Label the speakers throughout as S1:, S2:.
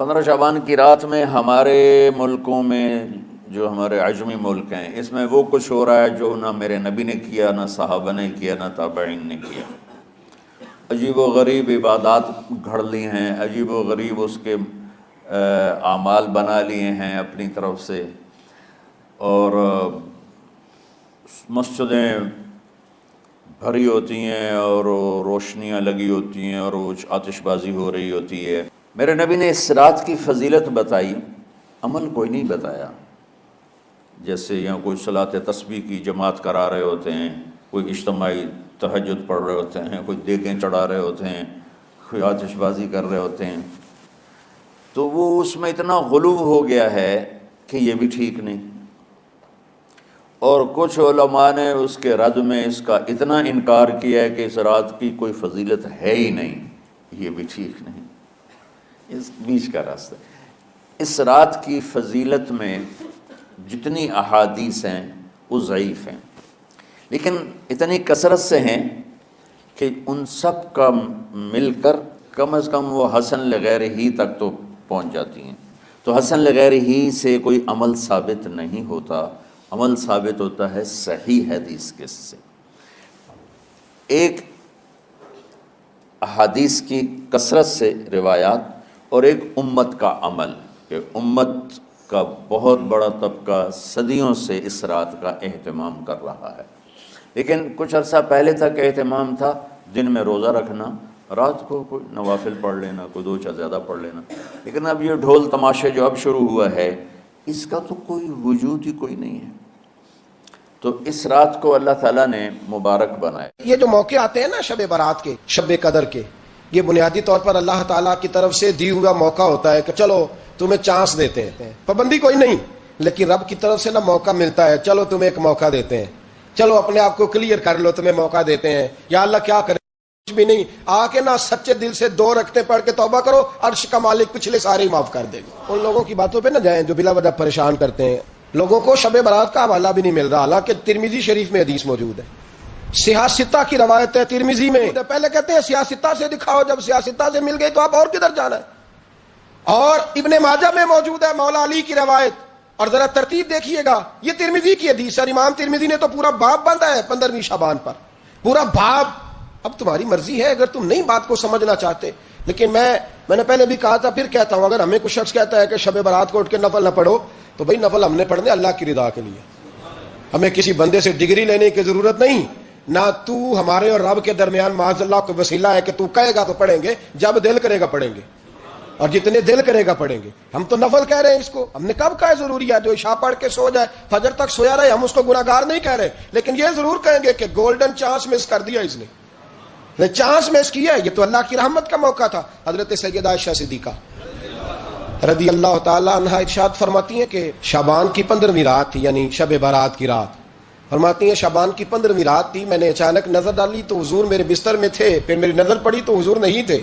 S1: 15 شعبان کی رات میں ہمارے ملکوں میں جو ہمارے عجمی ملک ہیں اس میں وہ کچھ ہو رہا ہے جو نہ میرے نبی نے کیا، نہ صحابہ نے کیا، نہ تابعین نے کیا۔ عجیب و غریب عبادات گھڑ لی ہیں، عجیب و غریب اس کے اعمال بنا لیے ہیں اپنی طرف سے، اور مسجدیں بھری ہوتی ہیں اور روشنیاں لگی ہوتی ہیں اور آتش بازی ہو رہی ہوتی ہے۔ میرے نبی نے اس رات کی فضیلت بتائی، عمل کوئی نہیں بتایا۔ جیسے یہاں کوئی صلاۃ تسبیح کی جماعت کرا رہے ہوتے ہیں، کوئی اجتماعی تہجد پڑھ رہے ہوتے ہیں، کوئی دیگیں چڑھا رہے ہوتے ہیں، کوئی آتش بازی کر رہے ہوتے ہیں، تو وہ اس میں اتنا غلو ہو گیا ہے کہ یہ بھی ٹھیک نہیں۔ اور کچھ علماء نے اس کے رد میں اس کا اتنا انکار کیا ہے کہ اس رات کی کوئی فضیلت ہے ہی نہیں، یہ بھی ٹھیک نہیں۔ اس بیچ کا راستہ، اس رات کی فضیلت میں جتنی احادیث ہیں وہ ضعیف ہیں، لیکن اتنی کثرت سے ہیں کہ ان سب کا مل کر کم از کم وہ حسن لغیر ہی تک تو پہنچ جاتی ہیں۔ تو حسن لغیر ہی سے کوئی عمل ثابت نہیں ہوتا، عمل ثابت ہوتا ہے صحیح حدیث کے سے۔ ایک احادیث کی کثرت سے روایات اور ایک امت کا عمل، کہ امت کا بہت بڑا طبقہ صدیوں سے اس رات کا اہتمام کر رہا ہے۔ لیکن کچھ عرصہ پہلے تک اہتمام تھا دن میں روزہ رکھنا، رات کو کوئی نوافل پڑھ لینا، کوئی 2 یا زیادہ پڑھ لینا، لیکن اب یہ ڈھول تماشے جو اب شروع ہوا ہے اس کا تو کوئی وجود ہی کوئی نہیں ہے۔ تو اس رات کو اللہ تعالیٰ نے مبارک بنایا۔
S2: یہ جو موقع آتے ہیں نا شب برات کے، شب قدر کے، یہ بنیادی طور پر اللہ تعالیٰ کی طرف سے دی ہوا موقع ہوتا ہے کہ چلو تمہیں چانس دیتے ہیں، پابندی کوئی نہیں، لیکن رب کی طرف سے نا موقع ملتا ہے، چلو تمہیں ایک موقع دیتے ہیں، چلو اپنے آپ کو کلیئر کر لو، تمہیں موقع دیتے ہیں۔ یا اللہ کیا کرے، کچھ بھی نہیں، آ کے نا سچے دل سے 2 رکعتیں پڑھ کے توبہ کرو، عرش کا مالک پچھلے سارے ہی معاف کر دے گا۔ ان لوگوں کی باتوں پہ نہ جائیں جو بلا وجہ پریشان کرتے ہیں۔ لوگوں کو شب برات کا حوالہ بھی نہیں مل رہا، حالانکہ ترمذی شریف میں حدیث موجود ہے، سیاستہ کی روایت ہے ترمذی میں۔ پہلے کہتے ہیں سیاستہ سے دکھاؤ، جب سیاستہ سے مل گئی تو آپ اور کدھر جانا ہے۔ اور ابن ماجہ میں موجود ہے مولا علی کی روایت، اور ذرا ترتیب دیکھیے گا، یہ ترمذی کی حدیث ہے، امام ترمذی نے تو پورا باب باندھا ہے 15ویں شعبان پر، پورا باب۔ اب تمہاری مرضی ہے اگر تم نہیں بات کو سمجھنا چاہتے، لیکن میں نے پہلے بھی کہا تھا پھر کہتا ہوں، اگر ہمیں کوئی شخص کہتا ہے کہ شب برات کو اٹھ کے نفل نہ پڑھو، تو بھائی نفل ہم نے پڑھنے اللہ کی رضا کے لیے، ہمیں کسی بندے سے ڈگری لینے کی ضرورت نہیں، نہ تو ہمارے اور رب کے درمیان معاذ اللہ کو وسیلہ ہے کہ تو کہے گا تو پڑھیں گے، جب دل کرے گا پڑھیں گے، اور جتنے دل کرے گا پڑھیں گے۔ ہم تو نفل کہہ رہے ہیں، اس کو ہم نے کب کہا ضروری ہے جو عشاء پڑھ کے سو جائے فجر تک سویا رہے، ہم اس کو گناہگار نہیں کہہ رہے، لیکن یہ ضرور کہیں گے کہ گولڈن چانس مس کر دیا اس نے چانس مس کیا ہے، یہ تو اللہ کی رحمت کا موقع تھا۔ حضرت سیدہ عائشہ صدیقہ رضی اللہ تعالی عنہا ارشاد فرماتی ہیں کہ شعبان کی 15ویں رات تھی، یعنی شب برات کی رات، فرماتی ہیں شعبان کی 15ویں رات تھی، میں نے اچانک نظر ڈالی تو حضور میرے بستر میں تھے، پھر میری نظر پڑی تو حضور نہیں تھے،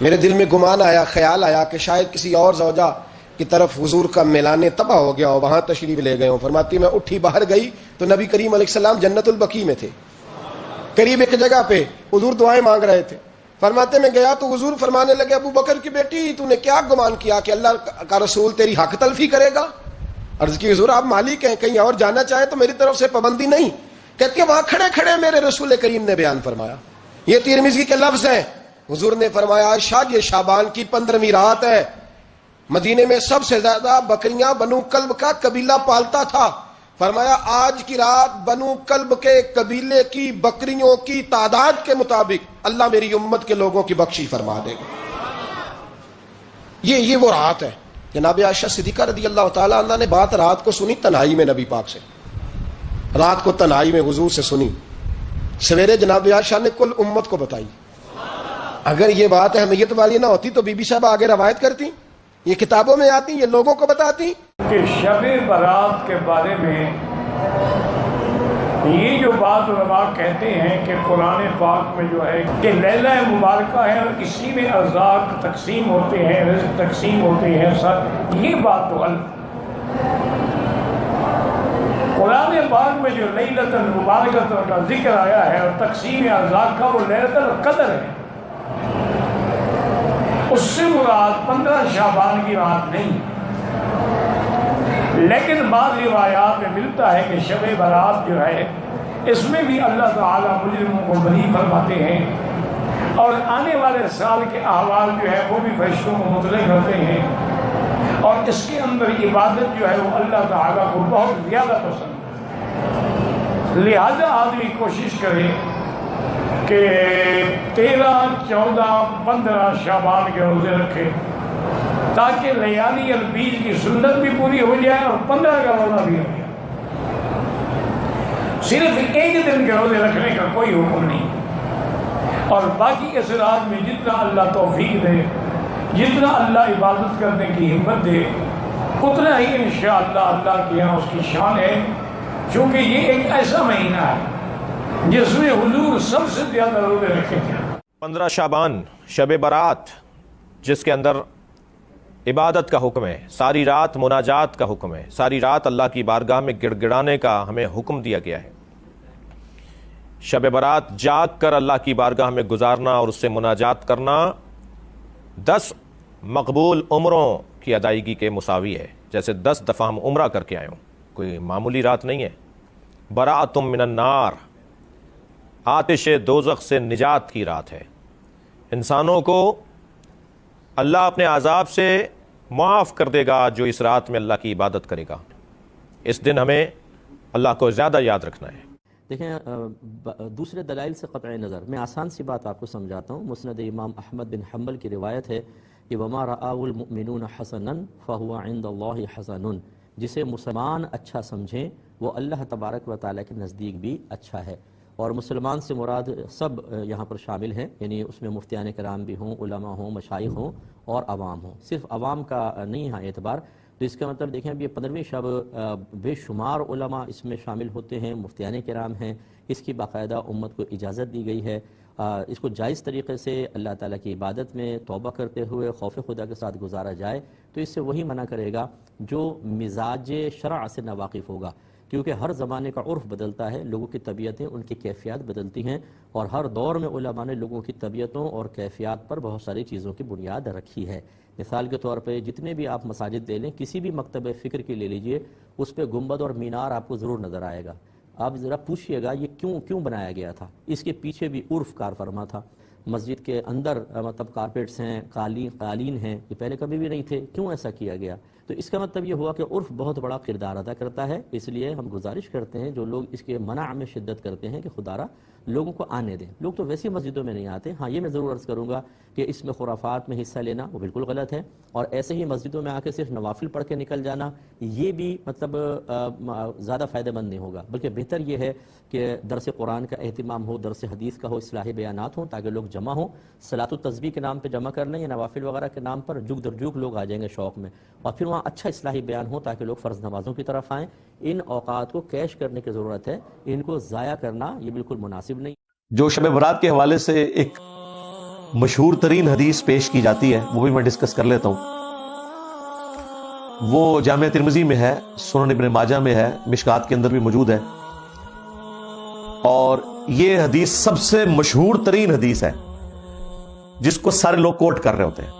S2: میرے دل میں گمان آیا، خیال آیا کہ شاید کسی اور زوجہ کی طرف حضور کا میلان تباہ ہو گیا ہو، وہاں تشریف لے گئے ہوں۔ فرماتی میں اٹھی باہر گئی تو نبی کریم علیہ السلام جنت البقیع میں تھے، قریب ایک جگہ پہ حضور دعائیں مانگ رہے تھے۔ فرماتے میں گیا تو حضور فرمانے لگے، ابو بکر کی بیٹی تو نے کیا گمان کیا کہ اللہ کا رسول تیری حق تلفی کرے گا؟ عرض کی حضور آپ مالک ہیں، کہیں اور جانا چاہیں تو میری طرف سے پابندی نہیں۔ کہتے ہیں وہاں کھڑے کھڑے میرے رسول کریم نے بیان فرمایا، یہ ترمذی کے لفظ ہیں، حضور نے فرمایا عائشہ یہ شعبان کی 15ویں رات ہے، مدینے میں سب سے زیادہ بکریاں بنو کلب کا قبیلہ پالتا تھا، فرمایا آج کی رات بنو کلب کے قبیلے کی بکریوں کی تعداد کے مطابق اللہ میری امت کے لوگوں کی بخشی فرما دے گا۔ یہ وہ رات ہے۔ جناب عائشہ صدیقہ رضی اللہ تعالی عنہ نے بات رات کو سنی تنہائی میں، نبی پاک سے رات کو تنہائی میں حضور سے سنی، سویرے جناب عائشہ نے کل امت کو بتائی۔ اگر یہ بات اہمیت والی نہ ہوتی تو بی بی صاحب آگے روایت کرتی، یہ کتابوں میں آتی، یہ لوگوں کو بتاتی
S3: کہ شب برات کے بارے میں یہ جو بات علماء کہتے ہیں کہ قرآن پاک میں جو ہے کہ لیلہ مبارکہ ہے اور اسی میں ارزاق تقسیم ہوتے ہیں، رزق تقسیم ہوتے ہیں، سب یہ بات تو قرآن پاک میں جو لیلۃ المبارکہ کا ذکر آیا ہے اور تقسیم ارزاق کا، وہ لیلۃ القدر ہے۔ اس سے مراد 15 شعبان کی رات نہیں، لیکن بعض روایات میں ملتا ہے کہ شب برات جو ہے اس میں بھی اللہ تعالیٰ مجرموں کو بری فرماتے ہیں، اور آنے والے سال کے احوال جو ہے وہ بھی فرشتوں کو مطلع کرتے ہیں، اور اس کے اندر عبادت جو ہے وہ اللہ تعالیٰ کو بہت زیادہ پسند ہے۔ لہذا آدمی کوشش کرے کہ 13، 14، 15 شعبان کے روزے رکھے، تاکہ لیالی البیض کی سنت بھی پوری ہو جائے اور 15 کا روزہ بھی ہو جائے۔ صرف ایک دن کے روزے رکھنے کا کوئی حکم نہیں، اور باقی اس رات میں جتنا اللہ توفیق دے، جتنا اللہ عبادت کرنے کی ہمت دے، اتنا ہی انشاءاللہ اللہ کے یہاں اس کی شان ہے، چونکہ یہ ایک ایسا مہینہ ہے جس میں حضور سب سے زیادہ روزے رکھے تھے۔
S4: 15 شعبان شب برات، جس کے اندر عبادت کا حکم ہے، ساری رات مناجات کا حکم ہے، ساری رات اللہ کی بارگاہ میں گڑ گڑانے کا ہمیں حکم دیا گیا ہے۔ شب برات جاگ کر اللہ کی بارگاہ میں گزارنا اور اس سے مناجات کرنا 10 مقبول عمروں کی ادائیگی کے مساوی ہے، جیسے 10 دفعہ ہم عمرہ کر کے آئے ہوں، کوئی معمولی رات نہیں ہے۔ براءۃ من النار، آتش دوزخ سے نجات کی رات ہے۔ انسانوں کو اللہ اپنے عذاب سے معاف کر دے گا جو اس رات میں اللہ کی عبادت کرے گا۔ اس دن ہمیں اللہ کو زیادہ یاد رکھنا ہے۔
S5: دیکھیں، دوسرے دلائل سے قطع نظر میں آسان سی بات آپ کو سمجھاتا ہوں۔ مسند امام احمد بن حنبل کی روایت ہے کہ وَمَا رَآهُ الْمُؤْمِنُونَ حَسَنًا فَهُوَ عِنْدَ اللَّهِ حَسَنٌ، جسے مسلمان اچھا سمجھیں وہ اللہ تبارک و تعالیٰ کے نزدیک بھی اچھا ہے۔ اور مسلمان سے مراد سب یہاں پر شامل ہیں، یعنی اس میں مفتیان کرام بھی ہوں، علماء ہوں، مشائخ ہوں اور عوام ہوں، صرف عوام کا نہیں ہے اعتبار۔ تو اس کا مطلب دیکھیں اب یہ 15ویں شب بے شمار علماء اس میں شامل ہوتے ہیں، مفتیان کرام ہیں، اس کی باقاعدہ امت کو اجازت دی گئی ہے۔ اس کو جائز طریقے سے اللہ تعالیٰ کی عبادت میں توبہ کرتے ہوئے خوف خدا کے ساتھ گزارا جائے تو اس سے وہی منع کرے گا جو مزاج شرع سے ناواقف ہوگا، کیونکہ ہر زمانے کا عرف بدلتا ہے، لوگوں کی طبیعتیں، ان کی کیفیات بدلتی ہیں، اور ہر دور میں علماء نے لوگوں کی طبیعتوں اور کیفیات پر بہت ساری چیزوں کی بنیاد رکھی ہے۔ مثال کے طور پہ جتنے بھی آپ مساجد لے لیں، کسی بھی مکتب فکر کی لے لیجئے، اس پہ گنبد اور مینار آپ کو ضرور نظر آئے گا۔ آپ ذرا پوچھئے گا یہ کیوں بنایا گیا تھا؟ اس کے پیچھے بھی عرف کار فرما تھا۔ مسجد کے اندر مطلب کارپیٹس ہیں، قالین ہیں، یہ پہلے کبھی بھی نہیں تھے، کیوں ایسا کیا گیا؟ تو اس کا مطلب یہ ہوا کہ عرف بہت بڑا کردار ادا کرتا ہے۔ اس لیے ہم گزارش کرتے ہیں جو لوگ اس کے منع میں شدت کرتے ہیں کہ خدا را لوگوں کو آنے دیں۔ لوگ تو ویسی مسجدوں میں نہیں آتے۔ ہاں یہ میں ضرور عرض کروں گا کہ اس میں خرافات میں حصہ لینا وہ بالکل غلط ہے، اور ایسے ہی مسجدوں میں آ کے صرف نوافل پڑھ کے نکل جانا یہ بھی مطلب زیادہ فائدہ مند نہیں ہوگا، بلکہ بہتر یہ ہے کہ درس قرآن کا اہتمام ہو، درس حدیث کا ہو، اصلاحی بیانات ہوں تاکہ لوگ جمع ہوں۔ صلاۃ التسبیح کے نام پہ جمع کر لیں یا نوافل وغیرہ کے نام پر جگ در جگ لوگ آ جائیں گے شوق میں، اور پھر وہاں اچھا اصلاحی بیان ہو تاکہ لوگ فرض نمازوں کی طرف آئیں۔ ان اوقات کو کیش کرنے کی ضرورت ہے، ان کو ضائع کرنا یہ بالکل مناسب نہیں۔
S6: جو شب برات کے حوالے سے ایک مشہور ترین حدیث پیش کی جاتی ہے وہ بھی میں ڈسکس کر لیتا ہوں۔ وہ جامع ترمذی میں ہے، سنن ابن ماجہ میں ہے، مشکات کے اندر بھی موجود ہے، اور یہ حدیث سب سے مشہور ترین حدیث ہے جس کو سارے لوگ کوٹ کر رہے ہوتے ہیں،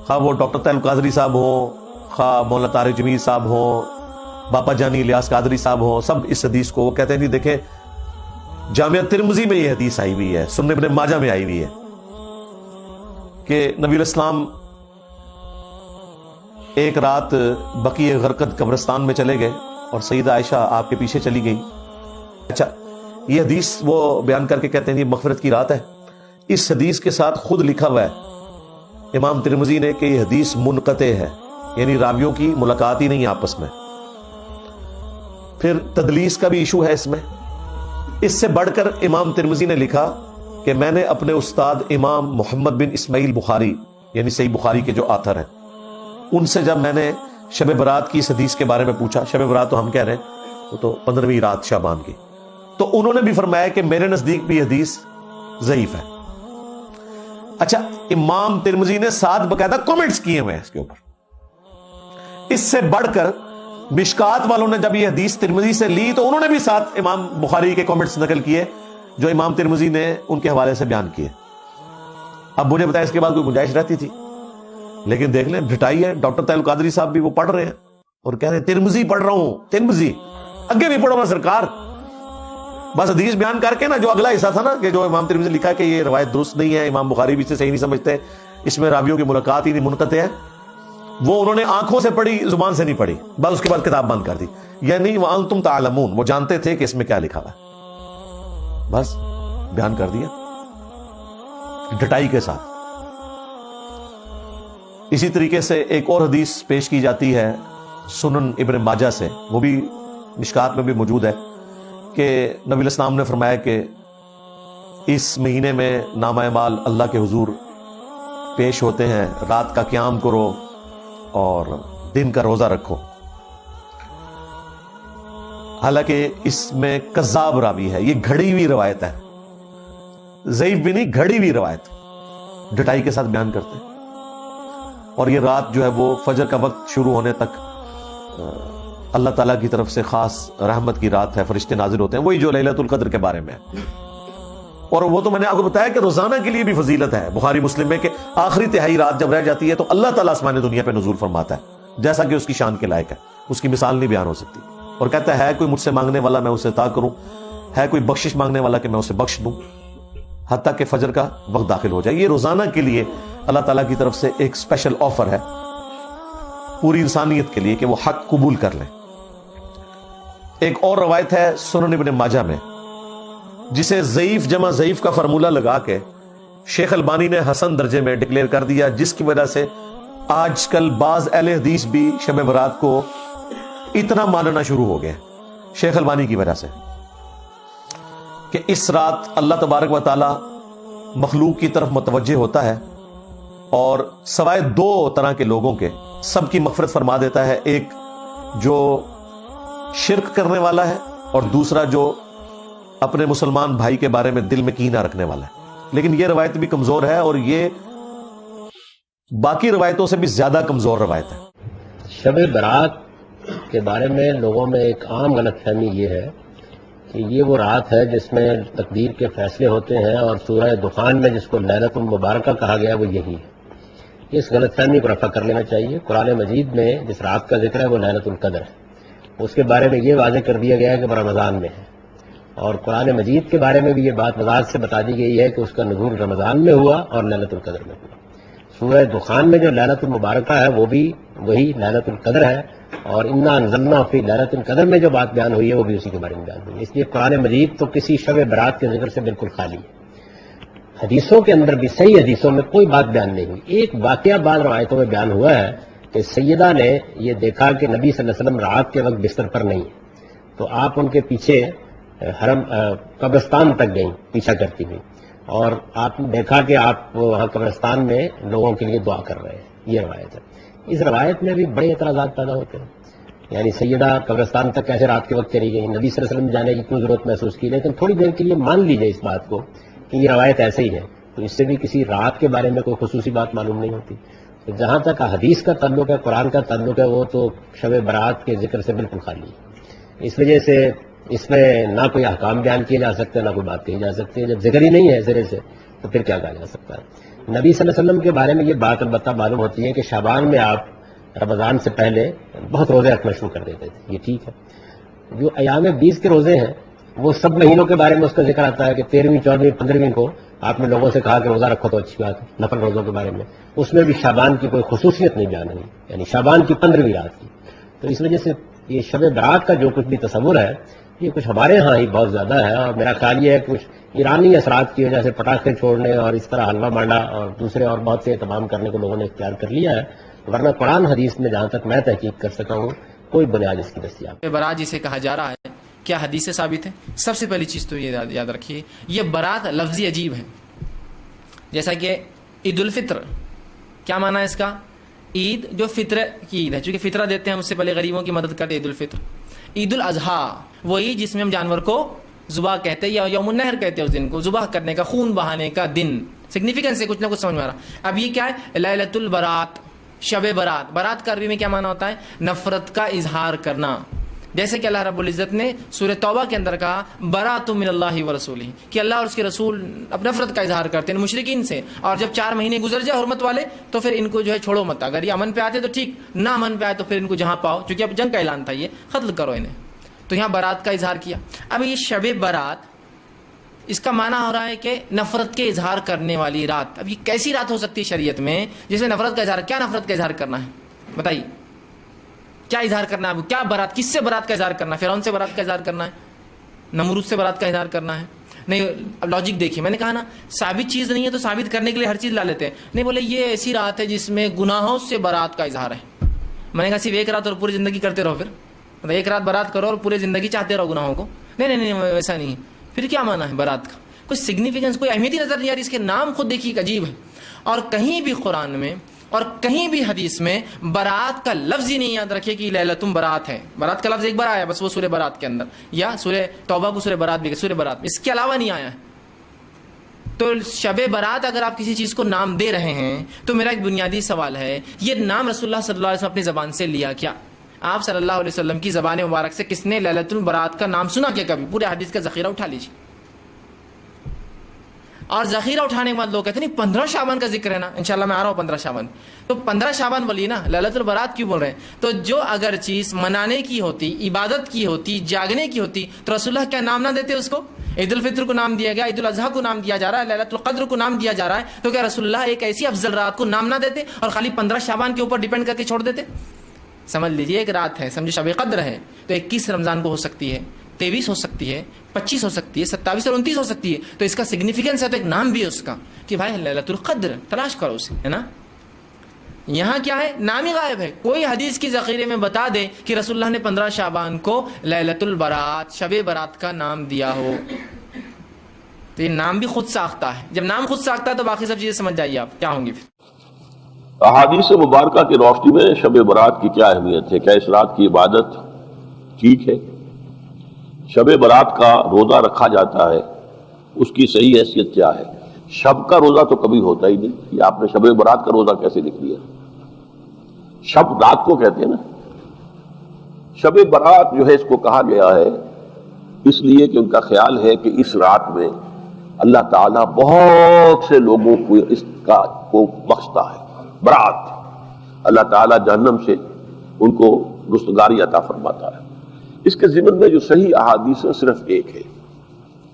S6: خواہ وہ ڈاکٹر طاہر القادری صاحب ہوں، خواہ مولانا طارق جمیل صاحب ہوں، باپا جانی الیاس قادری صاحب ہوں، سب اس حدیث کو وہ کہتے ہیں نہیں دیکھیں جامعہ ترمذی میں یہ حدیث آئی ہوئی ہے، سنن ابن ماجہ میں آئی ہوئی ہے کہ نبی علیہ السلام ایک رات بقیع غرقد قبرستان میں چلے گئے اور سیدہ عائشہ آپ کے پیچھے چلی گئی۔ اچھا، یہ حدیث وہ بیان کر کے کہتے ہیں یہ مغفرت کی رات ہے۔ اس حدیث کے ساتھ خود لکھا ہوا ہے امام ترمذی نے کہ یہ حدیث منقطع ہے، یعنی راویوں کی ملاقات ہی نہیں آپس میں۔ پھر تدلیس کا بھی ایشو ہے اس میں۔ اس سے بڑھ کر امام ترمذی نے لکھا کہ میں نے اپنے استاد امام محمد بن اسماعیل بخاری، یعنی صحیح بخاری کے جو آتھر ہیں، ان سے جب میں نے شب برات کی اس حدیث کے بارے میں پوچھا، شب برات تو ہم کہہ رہے ہیں وہ تو 15ویں رات شعبان کی، تو انہوں نے بھی فرمایا کہ میرے نزدیک بھی یہ حدیث ضعیف ہے۔ اچھا، امام ترمذی نے 7 باقاعدہ کامنٹس کیے ہوئے ہیں اس کے اوپر۔ اس سے بڑھ کر مشکات والوں نے جب یہ حدیث ترمذی سے لی تو انہوں نے بھی 7 امام بخاری کے کامنٹس نقل کیے جو امام ترمذی نے ان کے حوالے سے بیان کیے۔ اب مجھے بتائیں اس کے بعد کوئی گنجائش رہتی تھی؟ لیکن دیکھ لیں ڈٹائی ہے. ڈاکٹر طاہر القادری صاحب بھی وہ پڑھ رہے ہیں اور کہہ رہے ہیں ترمذی پڑھ رہا ہوں, ترمذی اگے بھی پڑھو نا سرکار. بس حدیث بیان کر کے نا, جو اگلا حصہ تھا نا کہ جو امام ترمذی لکھا کہ یہ روایت درست نہیں ہے, امام بخاری بھی اسے صحیح نہیں سمجھتے, اس میں راویوں کی ملاقات ہی نہیں, منقطع ہے, وہ انہوں نے آنکھوں سے پڑھی, زبان سے نہیں پڑھی, بس اس کے بعد کتاب بند کر دی. یعنی وَأَنْتُمْ تَعْلَمُونَ, وہ جانتے تھے کہ اس میں کیا لکھا ہوا ہے, بس بیان کر دیا ڈٹائی کے ساتھ. اسی طریقے سے ایک اور حدیث پیش کی جاتی ہے سنن ابن ماجہ سے, وہ بھی مشکات میں بھی موجود ہے, کہ نبی علیہ السلام نے فرمایا کہ اس مہینے میں نامہ اعمال اللہ کے حضور پیش ہوتے ہیں, رات کا قیام کرو اور دن کا روزہ رکھو. حالانکہ اس میں کذاب راوی ہے, یہ گھڑی ہوئی روایت ہے, ضعیف بھی نہیں, گھڑی ہوئی روایت, ڈٹائی کے ساتھ بیان کرتے ہیں. اور یہ رات جو ہے وہ فجر کا وقت شروع ہونے تک اللہ تعالیٰ کی طرف سے خاص رحمت کی رات ہے, فرشتے نازل ہوتے ہیں, وہی جو لیلۃ القدر کے بارے میں ہے. اور وہ تو میں نے آپ کو بتایا کہ روزانہ کے لیے بھی فضیلت ہے, بخاری مسلم میں, کہ آخری تہائی رات جب رہ جاتی ہے تو اللہ تعالیٰ آسمان دنیا پہ نزول فرماتا ہے, جیسا کہ اس کی شان کے لائق ہے, اس کی مثال نہیں بیان ہو سکتی. اور کہتا ہے کوئی مجھ سے مانگنے والا میں اسے عطا کروں, ہے کوئی بخشش مانگنے والا کہ میں اسے بخش دوں, حتیٰ کہ فجر کا وقت داخل ہو جائے. یہ روزانہ کے لیے اللہ تعالیٰ کی طرف سے ایک اسپیشل آفر ہے پوری انسانیت کے لیے کہ وہ حق قبول کر لیں. ایک اور روایت ہے سنن ابن ماجہ میں, جسے ضعیف جمع ضعیف کا فارمولہ لگا کے شیخ البانی نے حسن درجے میں ڈکلیئر کر دیا, جس کی وجہ سے آج کل بعض اہل حدیث بھی شب برات کو اتنا ماننا شروع ہو گئے شیخ البانی کی وجہ سے, کہ اس رات اللہ تبارک و تعالی مخلوق کی طرف متوجہ ہوتا ہے اور سوائے دو طرح کے لوگوں کے سب کی مغفرت فرما دیتا ہے, ایک جو شرک کرنے والا ہے اور دوسرا جو اپنے مسلمان بھائی کے بارے میں دل میں کینہ رکھنے والا ہے. لیکن یہ روایت بھی کمزور ہے اور یہ باقی روایتوں سے بھی زیادہ کمزور روایت ہے.
S7: شب برات کے بارے میں لوگوں میں ایک عام غلط فہمی یہ ہے کہ یہ وہ رات ہے جس میں تقدیر کے فیصلے ہوتے ہیں, اور سورہ دخان میں جس کو لیلۃ المبارکہ کہا گیا وہ یہی ہے. اس غلط فہمی کو رفع کر لینا چاہیے. قرآن مجید میں جس رات کا ذکر ہے وہ لیلۃ القدر ہے, اس کے بارے میں یہ واضح کر دیا گیا ہے کہ وہ رمضان میں ہے, اور قرآن مجید کے بارے میں بھی یہ بات وضاحت سے بتا دی گئی ہے کہ اس کا نزول رمضان میں ہوا اور لیلۃ القدر میں ہوا. سورہ دخان میں جو لیلۃ المبارکہ ہے وہ بھی وہی لیلۃ القدر ہے, اور انا انزلنا فی لیلۃ القدر میں جو بات بیان ہوئی ہے وہ بھی اسی کے بارے میں بیان ہوئی ہے. اس لیے قرآن مجید تو کسی شب برات کے ذکر سے بالکل خالی ہے. حدیثوں کے اندر بھی صحیح حدیثوں میں کوئی بات بیان نہیں ہوئی. ایک واقعہ بعض روایتوں میں بیان ہوا ہے کہ سیدہ نے یہ دیکھا کہ نبی صلی اللہ علیہ وسلم رات کے وقت بستر پر نہیں ہے, تو آپ ان کے پیچھے حرم قبرستان تک گئیں پیچھا کرتی ہوئی, اور آپ نے دیکھا کہ آپ وہاں قبرستان میں لوگوں کے لیے دعا کر رہے ہیں. یہ روایت ہے. اس روایت میں بھی بڑے اعتراضات پیدا ہوتے ہیں, یعنی سیدہ قبرستان تک کیسے رات کے وقت چلی گئی, نبی صلی اللہ علیہ وسلم جانے کی کیوں ضرورت محسوس کی. لیکن تھوڑی دیر کے لیے مان لیجیے اس بات کو کہ یہ روایت ایسے ہی ہے, تو اس سے بھی کسی رات کے بارے میں کوئی خصوصی بات معلوم نہیں ہوتی. تو جہاں تک حدیث کا تعلق ہے, قرآن کا تعلق ہے, وہ تو شب برات کے ذکر سے بالکل خالی ہے. اس وجہ سے اس میں نہ کوئی احکام بیان کیے جا سکتے, نہ کوئی بات کہی جا سکتی ہے. جب ذکر ہی نہیں ہے سرے سے تو پھر کیا کہا جا سکتا ہے. نبی صلی اللہ علیہ وسلم کے بارے میں یہ بات البتہ معلوم ہوتی ہے کہ شعبان میں آپ رمضان سے پہلے بہت روزے رکھنا شروع کر دیتے تھے. یہ ٹھیک ہے. جو ایام 20 کے روزے ہیں وہ سب مہینوں کے بارے میں اس کا ذکر آتا ہے کہ 13ویں 14ویں 15ویں کو آپ نے لوگوں سے کہا کہ روزہ رکھو تو اچھی بات ہے, نفل روزوں کے بارے میں. اس میں بھی شعبان کی کوئی خصوصیت نہیں بیان ہوئی, یعنی شعبان کی 15ویں رات کی. تو اس وجہ سے یہ شب برات کا جو کچھ بھی تصور ہے یہ کچھ ہمارے ہاں ہی بہت زیادہ ہے, اور میرا خیال یہ ہے کہ کچھ ایرانی اثرات کی وجہ سے پٹاخے چھوڑنے اور اس طرح حلوہ مانڈا اور دوسرے اور بہت سے اہتمام کرنے کو لوگوں نے اختیار کر لیا ہے, ورنہ قرآن حدیث میں جہاں تک میں تحقیق کر سکا ہوں کوئی بنیاد اس کی دستیاب.
S8: برات جسے کہا جا رہا ہے کیا حدیث سے ثابت ہے؟ سب سے پہلی چیز تو یہ یاد رکھیے, یہ برات لفظی عجیب ہے. جیسا کہ عید الفطر, کیا معنی ہے اس کا؟ عید جو فطر کی عید ہے, چونکہ فطرہ دیتے ہیں, اس سے پہلے غریبوں کی مدد کرتے عید الفطر. عید الاضحیٰ وہ عید جس میں ہم جانور کو ذبح کہتے ہیں, یا یوم النحر کہتے ہیں اس دن کو, ذبح کرنے کا, خون بہانے کا دن. سگنیفیکنس ہے, کچھ نہ کچھ سمجھ میں آ رہا. اب یہ کیا ہے؟ لیلۃ البرات, شب برات. برات کا عربی میں کیا معنی ہوتا ہے؟ نفرت کا اظہار کرنا, جیسے کہ اللہ رب العزت نے سورہ توبہ کے اندر کہا برات من اللہ و رسولہ، کہ اللہ اور اس کے رسول اپنے نفرت کا اظہار کرتے ہیں مشرکین سے، اور جب 4 مہینے گزر جائے حرمت والے تو پھر ان کو جو ہے چھوڑو مت، اگر یہ امن پہ آتے تو ٹھیک، نہ امن پہ آئے تو پھر ان کو جہاں پاؤ، چونکہ اب جنگ کا اعلان تھا، یہ قتل کرو انہیں. تو یہاں برات کا اظہار کیا. اب یہ شب برات اس کا معنی ہو رہا ہے کہ نفرت کے اظہار کرنے والی رات. اب یہ کیسی رات ہو سکتی ہے شریعت میں جس میں نفرت کا اظہار؟ کیا نفرت کا اظہار کرنا ہے بتائیے؟ کیا اظہار کرنا ہے؟ کیا برات؟ کس سے برات کا اظہار کرنا ہے؟ فرعون سے برات کا اظہار کرنا ہے؟ نمرود سے برات کا اظہار کرنا ہے؟ نہیں. اب لاجک دیکھیے، میں نے کہا نا ثابت چیز نہیں ہے تو ثابت کرنے کے لیے ہر چیز لا لیتے ہیں. نہیں، بولے یہ ایسی رات ہے جس میں گناہوں سے برات کا اظہار ہے. میں نے کہا صرف ایک رات اور پوری زندگی کرتے رہو، پھر مطلب ایک رات برات کرو اور پوری زندگی چاہتے رہو گناہوں کو؟ نہیں، ویسا نہیں ہے. پھر کیا معنی ہے برات کا؟ کوئی سگنیفیکنس، کوئی اہمیت ہی نظر نہیں آ رہی. اس کے نام خود دیکھیے عجیب ہے، اور کہیں بھی قرآن میں اور کہیں بھی حدیث میں برات کا لفظ ہی نہیں یاد رکھے کہ لیلتم برات ہے. برات کا لفظ ایک بار آیا بس، وہ سورہ برات کے اندر، یا سورہ توبہ کو سورہ برات بھی، سورہ برات میں، اس کے علاوہ نہیں آیا ہے. تو شب برات اگر آپ کسی چیز کو نام دے رہے ہیں تو میرا ایک بنیادی سوال ہے، یہ نام رسول اللہ صلی اللہ علیہ وسلم اپنی زبان سے لیا کیا؟ آپ صلی اللہ علیہ وسلم کی زبان مبارک سے کس نے لیلۃ البرات کا نام سنا کیا کبھی؟ پورے حدیث کا ذخیرہ اٹھا لیجیے. اور ذخیرہ اٹھانے کے بعد لوگ کہتے ہیں نہیں 15 شعبان کا ذکر ہے نا، انشاءاللہ میں آ رہا ہوں 15 شعبان. تو 15 شعبان بولیے نا، لیلۃ البرات کیوں بول رہے ہیں؟ تو جو اگر چیز منانے کی ہوتی، عبادت کی ہوتی، جاگنے کی ہوتی تو رسول اللہ کیا نام نہ دیتے اس کو؟ عید الفطر کو نام دیا گیا، عید الاضحیٰ کو نام دیا جا رہا ہے، لیلۃ القدر کو نام دیا جا رہا ہے، تو کیا رسول اللہ ایک ایسی افضل رات کو نام نہ دیتے اور خالی 15 شعبان کے اوپر ڈیپینڈ کر کے چھوڑ دیتے؟ سمجھ لیجیے ایک رات ہے، سمجھے شب قدر ہے، تو 21 رمضان کو ہو سکتی ہے، 23 ہو سکتی ہے، 25 ہو سکتی ہے، 27 اور 29 ہو سکتی ہے. تو اس کا سگنیفیکنس ہے، تو ایک نام بھی ہے اس کا کہ بھائی لیلۃ القدر، تلاش کرو اسے، ہے نا. یہاں کیا ہے؟ نام ہی غائب ہے. کوئی حدیث کی ذخیرے میں بتا دے کہ رسول اللہ نے 15 شعبان کو لیلۃ البرات، شب برات کا نام دیا ہو. تو یہ نام بھی خود ساختہ ہے. جب نام خود ساختہ ہے تو باقی سب چیزیں سمجھ جائیے آپ کیا ہوں گی. پھر
S9: احادیث مبارکہ کی روشنی میں شب برات کی کیا اہمیت ہے؟ کیا اس رات کی عبادت ٹھیک ہے؟ شب برات کا روزہ رکھا جاتا ہے، اس کی صحیح حیثیت کیا ہے؟ شب کا روزہ تو کبھی ہوتا ہی نہیں. یہ آپ نے شب برات کا روزہ کیسے لکھ لیا؟ شب رات کو کہتے ہیں نا. شب برات جو ہے اس کو کہا گیا ہے اس لیے کہ ان کا خیال ہے کہ اس رات میں اللہ تعالیٰ بہت سے لوگوں کو اس کا کو بخشتا ہے. برات، اللہ تعالیٰ جہنم سے ان کو رستگاری عطا فرماتا ہے. اس کے ضمن میں جو صحیح احادیث ہے صرف ایک ہے،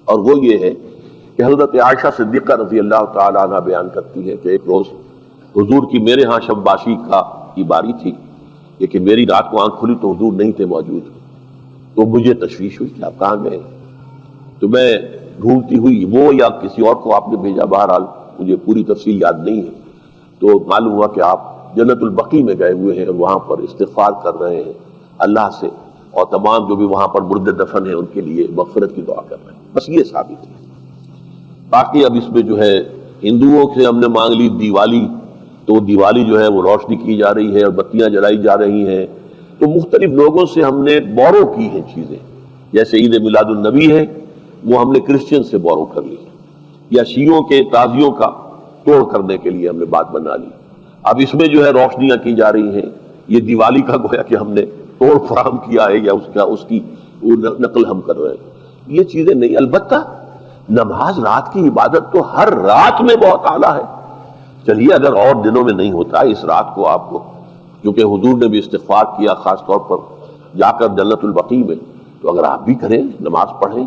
S9: اور وہ یہ ہے کہ حضرت عائشہ صدیقہ رضی اللہ تعالیٰ عنہ بیان کرتی ہے کہ ایک روز حضور کی میرے ہاں شب باشی کی باری تھی، لیکن میری رات کو آنکھ کھلی تو حضور نہیں تھے موجود. تو مجھے تشویش ہوئی کہ آپ کہاں گئے؟ تو میں ڈھونڈتی ہوئی، وہ یا کسی اور کو آپ نے بھیجا، بہرحال مجھے پوری تفصیل یاد نہیں ہے. تو معلوم ہوا کہ آپ جنت البقیع میں گئے ہوئے ہیں اور وہاں پر استغفار کر رہے ہیں اللہ سے، اور تمام جو بھی وہاں پر مردے دفن ہیں ان کے لیے مغفرت کی دعا کر رہے ہیں. بس یہ ثابت ہے. باقی اب اس میں جو ہے ہندوؤں سے ہم نے مانگ لی دیوالی، تو دیوالی جو ہے وہ روشنی کی جا رہی ہے اور بتیاں جلائی جا رہی ہیں. تو مختلف لوگوں سے ہم نے بورو کی ہیں چیزیں، جیسے عید میلاد النبی ہے وہ ہم نے کرسچن سے بورو کر لی، یا شیعوں کے تعزیوں کا توڑ کرنے کے لیے ہم نے بات بنا لی. اب اس میں جو ہے روشنیاں کی جا رہی ہیں، یہ دیوالی کا گویا کہ ہم نے توڑ فراہم کیا ہے یا اس کی نقل ہم کر رہے ہیں. یہ چیزیں نہیں. البتہ نماز رات کی عبادت تو ہر رات میں بہت اعلیٰ ہے. چلیے اگر اور دنوں میں نہیں ہوتا، اس رات کو آپ کو، کیونکہ حضور نے بھی استغفار کیا خاص طور پر جا کر جنت البقیع میں، تو اگر آپ بھی کریں، نماز پڑھیں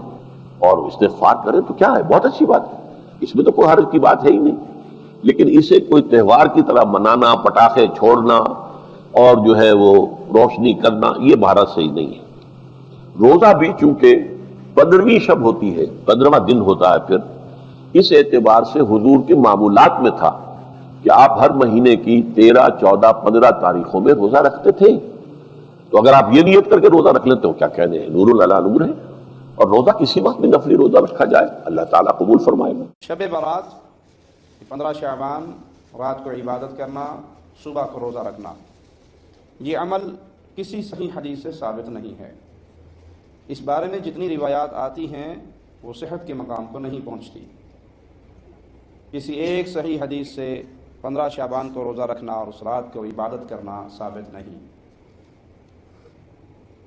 S9: اور استغفار کریں تو کیا ہے، بہت اچھی بات ہے. اس میں تو کوئی حرج کی بات ہے ہی نہیں. لیکن اسے کوئی تہوار کی طرح منانا، پٹاخے چھوڑنا اور جو ہے وہ روشنی کرنا، یہ بھارت صحیح نہیں ہے. روزہ بھی چونکہ 15ویں شب ہوتی ہے، 15واں دن ہوتا ہے، پھر اس اعتبار سے حضور کے معمولات میں تھا کہ آپ ہر مہینے کی 13، 14، 15 تاریخوں میں روزہ رکھتے تھے. تو اگر آپ یہ نیت کر کے روزہ رکھ لیتے ہو، کیا کہنے ہیں، نور اللہ نور ہے. اور روزہ کسی وقت بھی نفلی روزہ رکھا جائے، اللہ تعالیٰ قبول فرمائے گا.
S10: شب برات 15 شعبان، رات کو عبادت کرنا، صبح کو روزہ رکھنا، یہ عمل کسی صحیح حدیث سے ثابت نہیں ہے. اس بارے میں جتنی روایات آتی ہیں وہ صحت کے مقام کو نہیں پہنچتی. کسی ایک صحیح حدیث سے 15 شعبان کو روزہ رکھنا اور اس رات کو عبادت کرنا ثابت نہیں.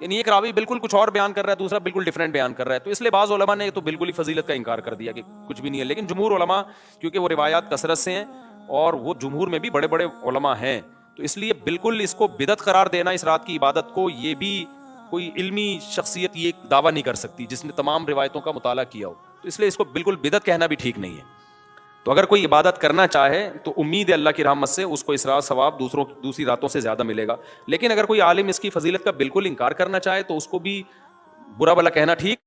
S11: یعنی ایک راوی بالکل کچھ اور بیان کر رہا ہے، دوسرا بالکل ڈفرینٹ بیان کر رہا ہے. تو اس لیے بعض علماء نے تو بالکل ہی فضیلت کا انکار کر دیا کہ کچھ بھی نہیں ہے. لیکن جمہور علماء کیونکہ وہ روایات کثرت سے ہیں اور وہ جمہور میں بھی بڑے بڑے علماء ہیں، تو اس لیے بالکل اس کو بدعت قرار دینا اس رات کی عبادت کو، یہ بھی کوئی علمی شخصیت یہ دعویٰ نہیں کر سکتی جس نے تمام روایتوں کا مطالعہ کیا ہو. تو اس لیے اس کو بالکل بدعت کہنا بھی ٹھیک نہیں ہے. تو اگر کوئی عبادت کرنا چاہے تو امید ہے اللہ کی رحمت سے اس کو اس رات ثواب دوسری راتوں سے زیادہ ملے گا. لیکن اگر کوئی عالم اس کی فضیلت کا بالکل انکار کرنا چاہے تو اس کو بھی برا بھلا کہنا ٹھیک